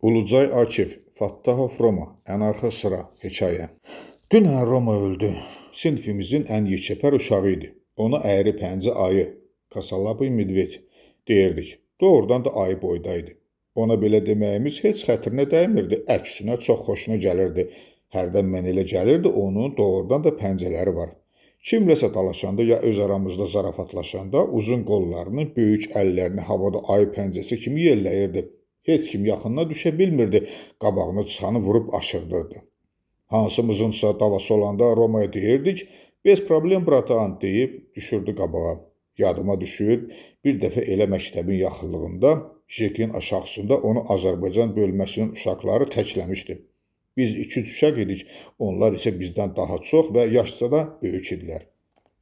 Ulucay Akif, Fattahov Roma, ən arxa sıra hekayə. Dünən Roma öldü. Sinifimizin ən yekəpər uşağı idi. Ona əyri pəncə ayı, Kasalapı Medved deyirdik. Doğrudan da ayı boydaydı. Ona belə deməyimiz heç xətrinə dəymirdi, əksinə çox xoşuna gəlirdi. Hərdən mən elə gəlirdi, onun doğrudan da pəncələri var. Kimləsə dalaşanda ya öz aramızda zarafatlaşanda uzun qollarını, böyük əllərini havada ayı pəncəsi kimi yelləyirdi. Heç kim yaxınına düşə bilmirdi, qabağını çıxanı vurub aşırdırdı. Hansımızınsa davası olanda Romaya deyirdik, bez problem bratan deyib düşürdü qabağa. Yadıma düşür, bir dəfə elə məktəbin yaxınlığında, Jekin aşağısında onu Azərbaycan bölməsinin uşaqları təkləmişdi. Biz 2 uşaq idik, onlar isə bizdən daha çox və yaşca da böyük idilər.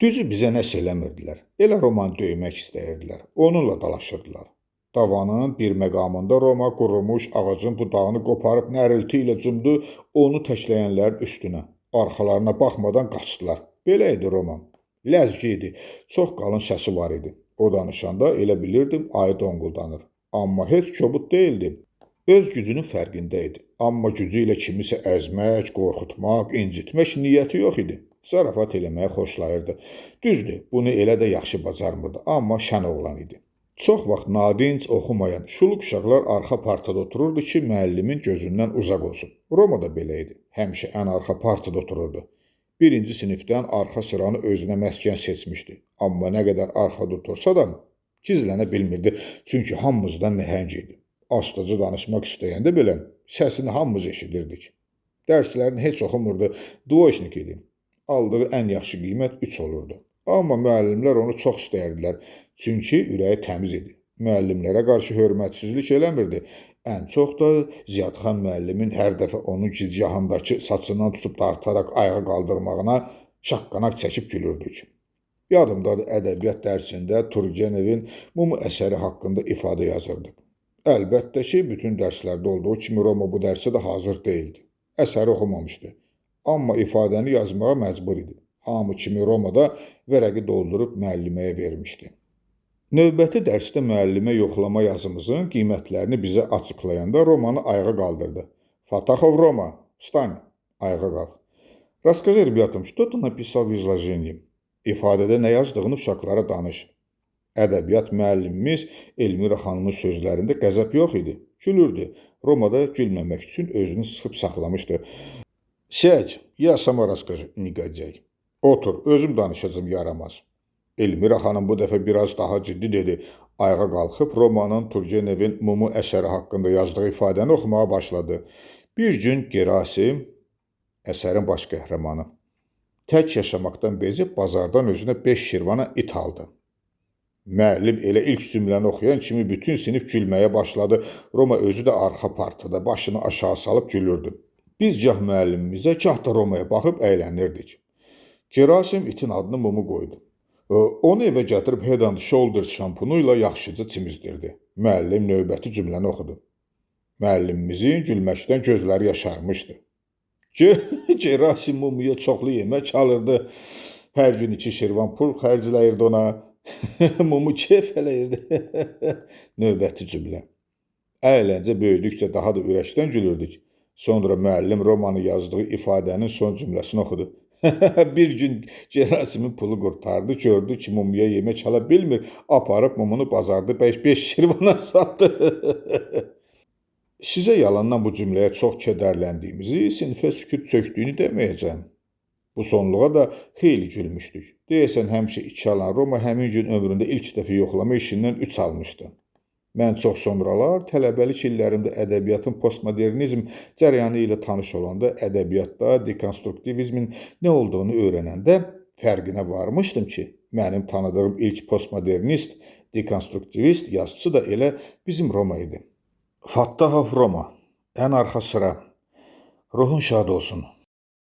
Düzü bizə nəsə eləmirdilər. Elə Romanı döymək istəyirdilər. Onunla dalaşırdılar. Davanın bir məqamında Roma qurumuş ağacın budağını qoparıb nərilti ilə cumdu, onu təkləyənlərin üstünə. Arxalarına baxmadan qaçdılar. Belə idi Roma. Ləzgi idi. Çox qalın səsi var idi. O danışanda elə bilirdim ayı donquldanır. Amma heç kobud deyildi. Öz gücünün fərqində idi. Amma gücü ilə kimisə əzmək, qorxutmaq, incitmək niyyəti yox idi. Zarafat eləməyə xoşlayırdı. Düzdür, bunu elə də yaxşı bacarmırdı, amma şən oğlan idi. Çox vaxt nadinc, oxumayan, şuluq uşaqlar arxa partada otururdu ki, müəllimin gözündən uzaq olsun. Roma da belə idi. Həmişə ən arxa partada otururdu. Birinci sinifdən arxa sıranı özünə məskən seçmişdi. Amma nə qədər arxada otursa da gizlənə bilmirdi, çünki hamımızdan nəhəng idi. Astaca danışmaq istəyəndə belə səsini hamımız eşidirdik. Dərslərini heç oxumurdu, dvoşnik idi. Aldığı ən yaxşı qiymət 3 olurdu. Amma müəllimlər onu çox istəyirdilər, çünki ürəyi təmiz idi. Müəllimlərə qarşı hörmətsizlik eləmirdi. Ən çox da Ziyadxan müəllimin hər dəfə onun gicgahındakı saçından tutub dartaraq ayağa qaldırmağına şaqqanaq çəkib gülürdük. Yadımdadır, ədəbiyyat dərsində Turgenevin Mumu əsəri haqqında ifadə yazırdıq. Əlbəttə ki, bütün dərslərdə olduğu kimi Roma bu dərsə də hazır deyildi. Əsəri oxumamışdı. Amma ifadəni yazmağa məcbur idi. Hamı kimi Romada vərəqi doldurub müəlliməyə vermişdi. Növbəti dərsdə müəllimə yoxlama yazımızın qiymətlərini bizə açıqlayanda Romanı ayağa qaldırdı. Fattahov Roma, встань, ayağa qalx. Расскажи ребятам, что ты написал в изложении? İfadədə nə yazdığını uşaqlara danış. Ədəbiyyat müəllimimiz Elmira xanımın sözlərində qəzəb yox idi. Gülürdü. Romada gülməmək üçün özünü sıxıb saxlamışdı. Сядь, я сама расскажу, негодяй. Otur, özüm danışacağım, yaramaz. Elmira xanım bu dəfə biraz daha ciddi dedi. Ayağa qalxıb Romanın Turgenevin Mumu əsəri haqqında yazdığı ifadəni oxumağa başladı. Bir gün Gerasim, əsərin baş qəhrəmanı, tək yaşamaqdan bezib bazardan özünə 5 şirvana it aldı. Müəllim elə ilk cümləni oxuyan kimi bütün sinif gülməyə başladı. Roma özü də arxa partada başını aşağı salıb gülürdü. Biz gah müəllimimizə, gah da Romaya baxıb əylənirdik. Gerasim itin adını Mumu qoydu. Onu evə gətirib Head and Shoulders şampunu ilə yaxşıca çimizdirdi. Müəllim növbəti cümləni oxudu. Müəllimimizin gülməkdən gözləri yaşarmışdı. Gerasim Mumuya çoxlu yemək çalırdı. Hər gün 2 şirvan pul xərcləyirdi ona. Mumu keyf eləyirdi. Növbəti cümlə. Əyləncə böyüdükcə daha da ürəkdən gülürdük. Sonra müəllim Romanı yazdığı ifadənin son cümləsini oxudu. Bir gün Gerasimin pulu qurtardı, gördü ki, Mumuya yemək ala bilmir, aparıb Mumunu bazarda 5 şirvana satdı. Sizə yalandan bu cümləyə çox kədərləndiyimizi, sinifə sükut çöktüyünü deməyəcəm. Bu sonluğa da xeyli gülmüşdük. Deyəsən həmişə 2 alan Roma həmin gün ömründə ilk dəfə yoxlama işindən 3 almışdı. Mən çox sonralar tələbəlik illərimdə ədəbiyyatın postmodernizm cərəyanı ilə tanış olanda ədəbiyyatda dekonstruktivizmin nə olduğunu öyrənəndə fərqinə varmışdım ki, mənim tanıdığım ilk postmodernist, dekonstruktivist yazıçı da elə bizim Roma idi. Fattahov Roma, ən arxa sıra. Ruhun şad olsun.